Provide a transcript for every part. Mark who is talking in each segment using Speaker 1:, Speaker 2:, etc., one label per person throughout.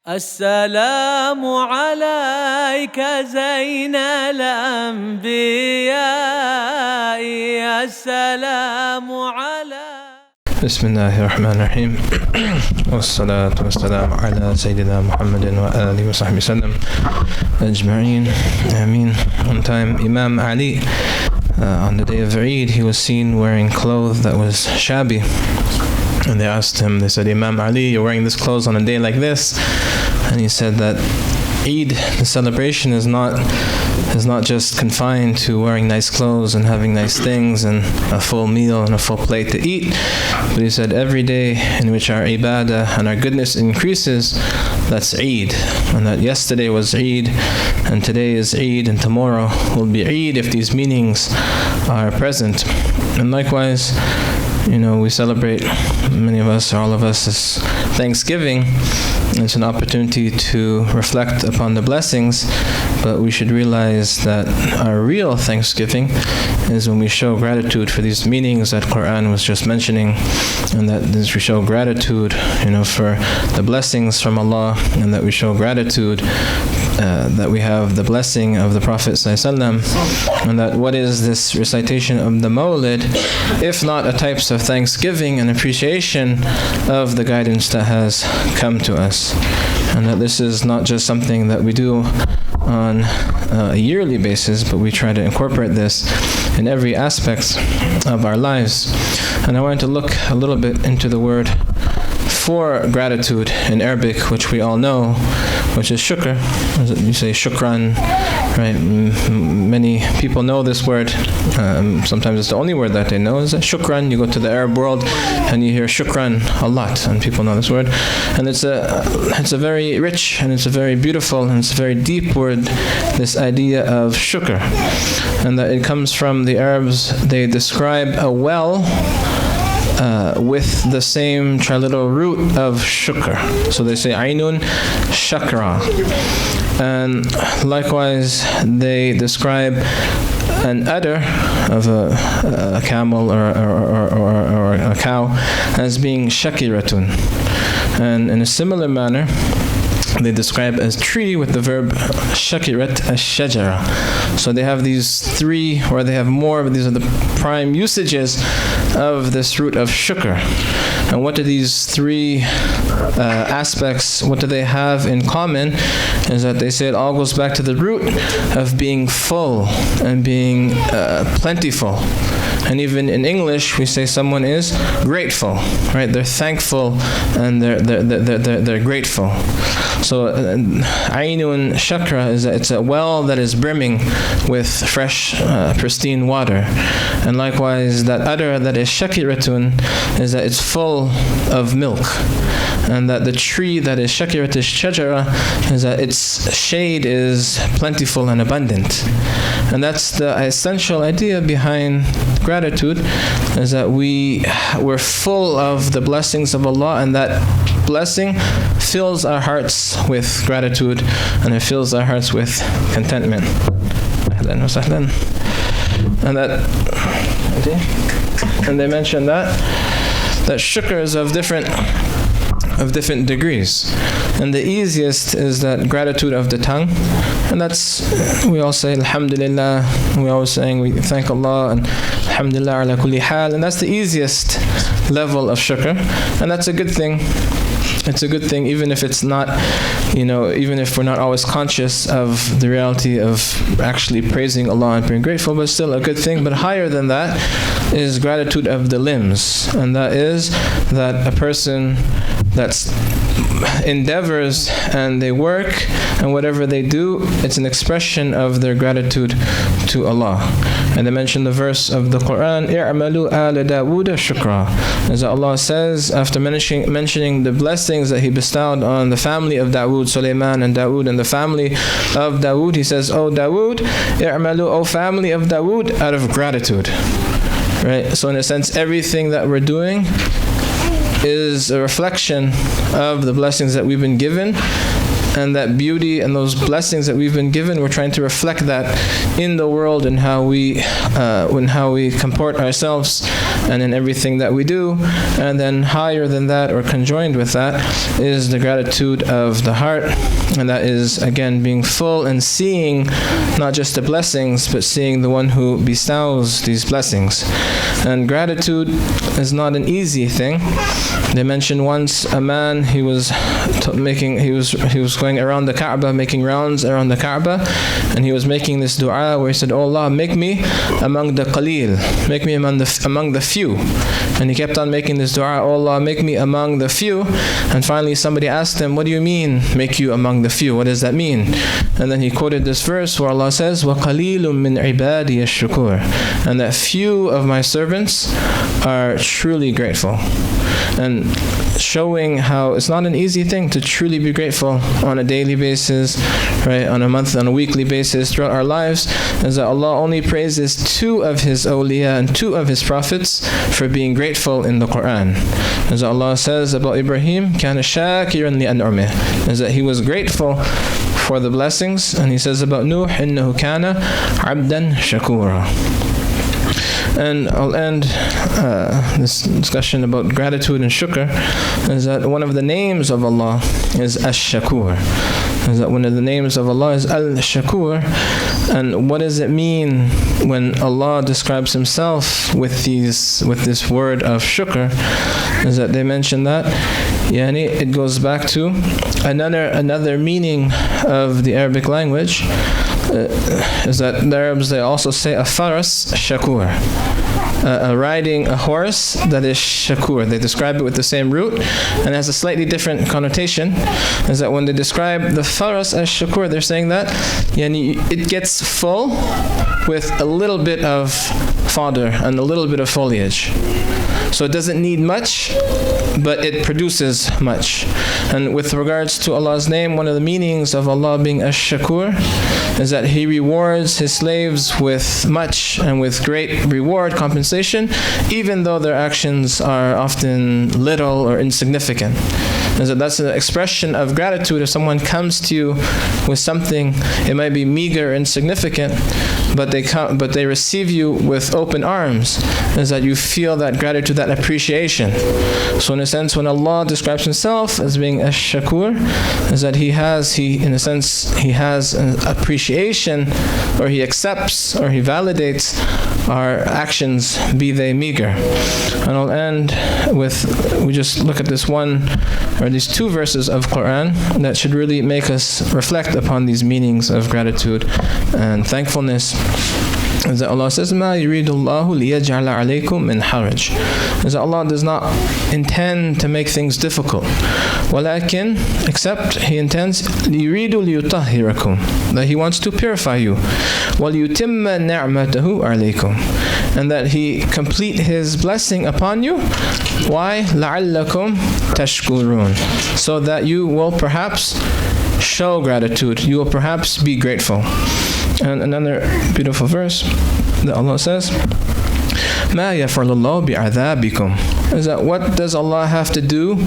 Speaker 1: السلام عليك زين الأنبياء السلام عليك.
Speaker 2: بسم الله الرحمن الرحيم والصلاة والسلام على سيدنا محمد وآله وصحبه وسلم أجمعين. Ameen. One time Imam Ali, on the day of Eid, he was seen wearing clothes that was shabby. And they asked him, they said, Imam Ali, you're wearing this clothes on a day like this? And he said that Eid, the celebration, is not just confined to wearing nice clothes and having nice things and a full meal and a full plate to eat. But he said every day in which our ibadah and our goodness increases, that's Eid. And that yesterday was Eid, and today is Eid, and tomorrow will be Eid if these meanings are present. And likewise, we celebrate, many of us, or all of us, as Thanksgiving. It's an opportunity to reflect upon the blessings, but we should realize that our real Thanksgiving is when we show gratitude for these meanings that Quran was just mentioning, and that we show gratitude, for the blessings from Allah, and that we show gratitude that we have the blessing of the Prophet ﷺ, and that what is this recitation of the Mawlid, if not a types of thanksgiving and appreciation of the guidance that has come to us. And that this is not just something that we do on a yearly basis, but we try to incorporate this in every aspect of our lives. And I wanted to look a little bit into the word for gratitude in Arabic, which we all know, which is shukr. You say shukran, right? Many people know this word. Sometimes it's the only word that they know is that shukran. You go to the Arab world and you hear shukran a lot, and people know this word. And it's a very rich, and it's a very beautiful, and it's a very deep word, this idea of shukr. And that it comes from the Arabs. They describe a well with the same triliteral root of shukr. So they say aynun shakra. And likewise, they describe an udder of a camel or a cow as being shakiratun. And in a similar manner, they describe as tree with the verb shakirat ash-shajara. So they have these three, or they have more, but these are the prime usages of this root of shukr. And what do these three aspects, what do they have in common? Is that they say it all goes back to the root of being full and being plentiful. And even in English, we say someone is grateful, right? They're thankful and they're grateful. So aynun shakra is that it's a well that is brimming with fresh, pristine water. And likewise, that udder that is shakiratun is that it's full of milk. And that the tree that is shakirat ash-shajara is that its shade is plentiful and abundant. And that's the essential idea behind gratitude, is that we're full of the blessings of Allah, and that blessing fills our hearts with gratitude, and it fills our hearts with contentment. And they mentioned that shukr is of different degrees. And the easiest is that gratitude of the tongue. And that's, we all say Alhamdulillah, we always saying we thank Allah, and Alhamdulillah ala kulli hal, and that's the easiest level of shukr. And that's a good thing. It's a good thing, even if it's not, even if we're not always conscious of the reality of actually praising Allah and being grateful, but still a good thing. But higher than that is gratitude of the limbs. And that is that a person that's endeavors and they work, and whatever they do, it's an expression of their gratitude to Allah. And they mention the verse of the Quran, i'malu ala Dawood shukra, as Allah says after mentioning the blessings that He bestowed on the family of Dawood, Sulaiman and Dawood, and the family of Dawood, He says, "O Dawood, i'malu, O family of Dawood," out of gratitude. Right? So in a sense, everything that we're doing is a reflection of the blessings that we've been given, and that beauty and those blessings that we've been given, we're trying to reflect that in the world, and how we comport ourselves and in everything that we do. And then higher than that, or conjoined with that, is the gratitude of the heart. And that is, again, being full and seeing not just the blessings, but seeing the one who bestows these blessings. And gratitude is not an easy thing. They mentioned once a man, he was going around the Kaaba, making rounds around the Kaaba, and he was making this dua where he said, "Oh Allah, make me among the qaleel, make me among the few." And he kept on making this dua, "Oh Allah, make me among the few." And finally somebody asked him, "What do you mean, make you among the few? What does that mean?" And then he quoted this verse where Allah says, وَقَلِيلٌ مِّنْ عِبَادِيَ الشُّكُورِ, and that few of my servants are truly grateful. And showing how it's not an easy thing to truly be grateful on a daily basis, right, on a month, on a weekly basis, throughout our lives, is that Allah only praises 2 of His awliya and 2 of His prophets for being grateful in the Quran. As Allah says about Ibrahim, كَانَ شَاكِرًا لِأَنْعُمِهِ, is that he was grateful for the blessings. And He says about Nuh, إِنَّهُ كَانَ عَبْدًا شَكُورًا. And I'll end this discussion about gratitude and shukr, is that one of the names of Allah is Ash-Shakur. Is that one of the names of Allah is Al-Shakur. And what does it mean when Allah describes Himself with this word of shukr? Is that they mention that it goes back to another meaning of the Arabic language. Is that the Arabs, they also say a faras shakur, riding a horse that is shakur. They describe it with the same root and has a slightly different connotation. Is that when they describe the faras as shakur, they're saying that it gets full with a little bit of fodder and a little bit of foliage. So it doesn't need much, but it produces much. And with regards to Allah's name, one of the meanings of Allah being Ash-Shakur is that He rewards His slaves with much and with great reward, compensation, even though their actions are often little or insignificant. And so that's an expression of gratitude. If someone comes to you with something, it might be meager, insignificant, but they receive you with open arms, is that you feel that gratitude, that appreciation. So in a sense, when Allah describes Himself as being Ash-Shakur, is that He has an appreciation, or He accepts, or He validates our actions, be they meager. And I'll end with, we just look at this one, or these 2 verses of Quran that should really make us reflect upon these meanings of gratitude and thankfulness. Is that Allah says, مَا يُرِيدُ اللَّهُ لِيَجْعَلَ عَلَيْكُمْ مِنْ حَرَجٍ. Is that Allah does not intend to make things difficult. وَلَكِنْ, except He intends, يُرِيدُ لِيُطَهِّرَكُمْ, that He wants to purify you. وَلِيُتِمَّ نِعْمَتَهُ عَلَيْكُمْ, and that He complete His blessing upon you. Why? لَعَلَّكُمْ تَشْكُرُونَ, so that you will perhaps show gratitude, you will perhaps be grateful. And another beautiful verse that Allah says, مَا يَفْعَلُ اللَّهُ بِعَذَابِكُمْ, is that what does Allah have to do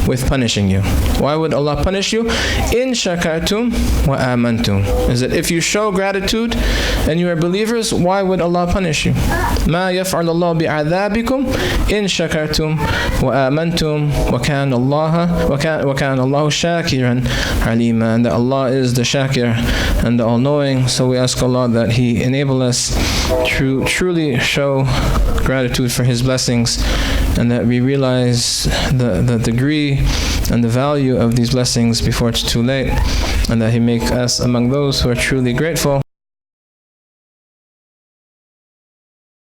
Speaker 2: with punishing you? Why would Allah punish you? In shakartum wa amantum, is that if you show gratitude and you are believers, why would Allah punish you? Ma yaf'al Allah bi'adhabikum in shakartum wa amantum wa kana Allahu shakiran alima, and that Allah is the Shakir and the all-knowing. So we ask Allah that He enable us to truly show gratitude for His blessings, and that we realize the degree and the value of these blessings before it's too late, and that He make us among those who are truly grateful.